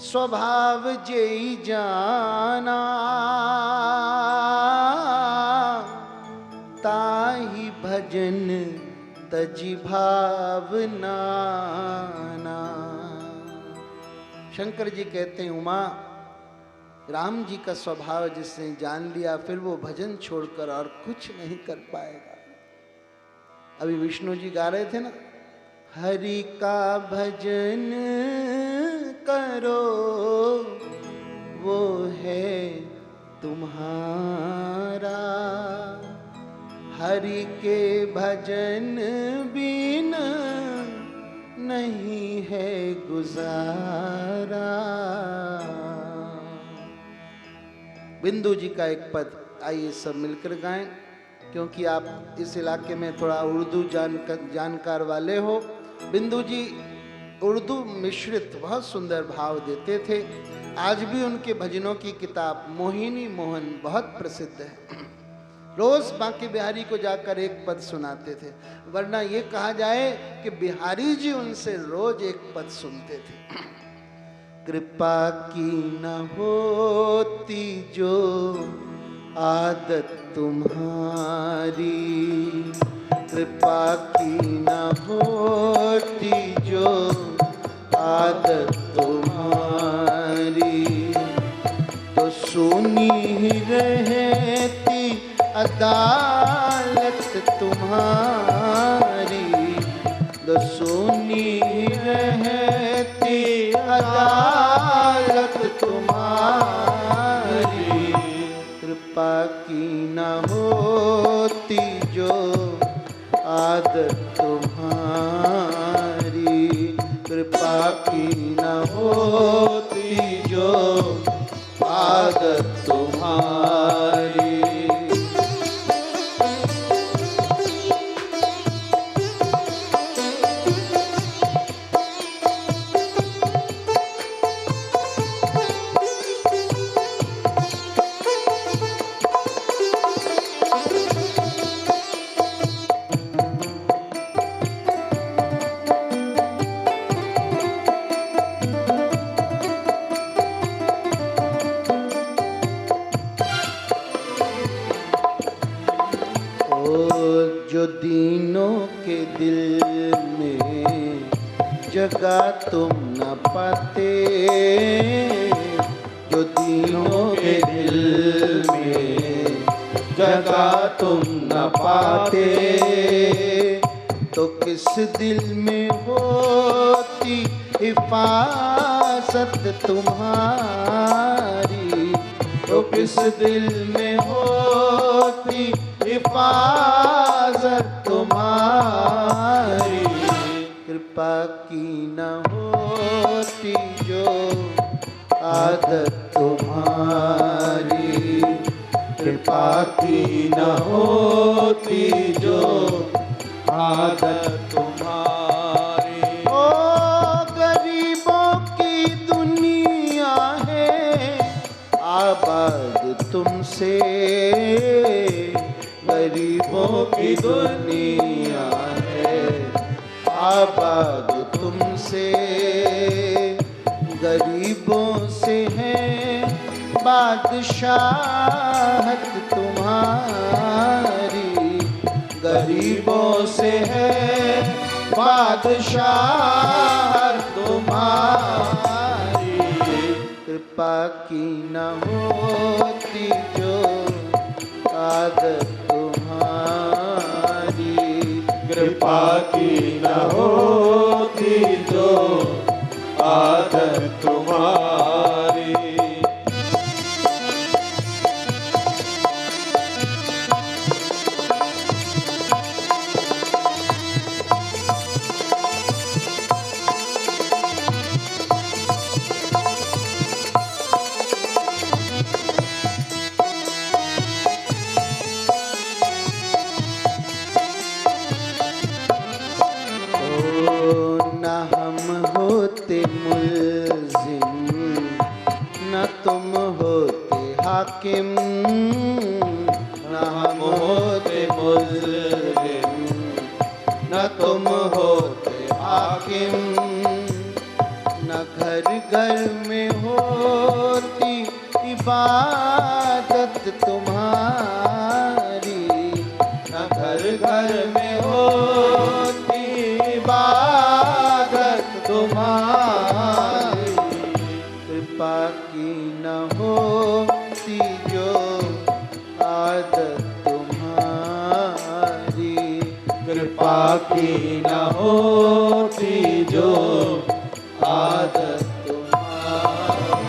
स्वभाव जेई जाना, ताही भजन तजी भावना। शंकर जी कहते हैं उमा, राम जी का स्वभाव जिसने जान लिया फिर वो भजन छोड़कर और कुछ नहीं कर पाएगा। अभी विष्णु जी गा रहे थे ना, हरि का भजन करो वो है तुम्हारा, हरि के भजन बिन नहीं है गुजारा। बिंदु जी का एक पद आइए सब मिलकर गाएं, क्योंकि आप इस इलाके में थोड़ा उर्दू जानकार वाले हो। बिंदु जी उर्दू मिश्रित बहुत सुंदर भाव देते थे। आज भी उनके भजनों की किताब मोहिनी मोहन बहुत प्रसिद्ध है। रोज बांके बिहारी को जाकर एक पद सुनाते थे, वरना ये कहा जाए कि बिहारी जी उनसे रोज एक पद सुनते थे। कृपा की न होती जो आदत तुम्हारी, कृपा की न होती जो आदत तुम्हारी, तो सुनी ही रहती अदालत तुम्हारी, तो सुनी ही रहती अदालत तुम्हारी, कृपा की न होती जो आदत तुम्हारी, कृपा की न होती जो आदत तुम्हारी। जगह तुम न पाते, जो दीनों के दिल में जगह तुम न पाते, तो किस दिल में होती हिफाजत तुम्हारी, तो किस दिल में होती हिफाजत तुम्हारी। कृपा की न होती जो आदत तुम्हारी, कृपा की न होती जो आदत तुम्हारी। ओ गरीबों की दुनिया है आबाद तुमसे, गरीबों की दुनिया है आबाद तुमसे, गरीबों से है बादशाहत तुम्हारी, गरीबों से है बादशाहत तुम्हारी। कृपा की न होती जो आदत तुम्हारी, कृपा की न होती जो आदत तुम्हारी। न हम होते मुल्जिम, न तुम होते हाकिम, न हम होते मुल्जिम, न तुम होते हाकिम, न घर घर में होती इबादत तुम्हारी, न घर घर में होती इबादत तुम्हारी। कृपा की न होती जो आदत तुम्हारी, कृपा की न होती जो आदत तुम्हारी।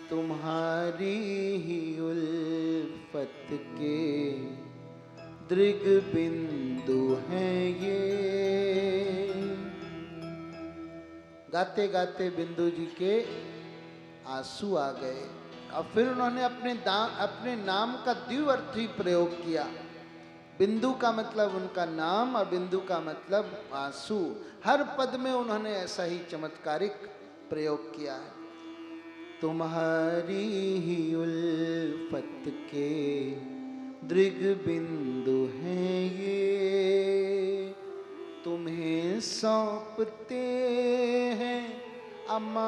तुम्हारी ही उल्फत के दृग बिंदु हैं ये। गाते गाते बिंदु जी के आंसू आ गए और फिर उन्होंने अपने नाम का द्विअर्थी प्रयोग किया। बिंदु का मतलब उनका नाम और बिंदु का मतलब आंसू। हर पद में उन्होंने ऐसा ही चमत्कारिक प्रयोग किया है। तुम्हारी ही उल्फत के दृग बिंदु हैं ये, तुम्हें सौंपते हैं अम्मा।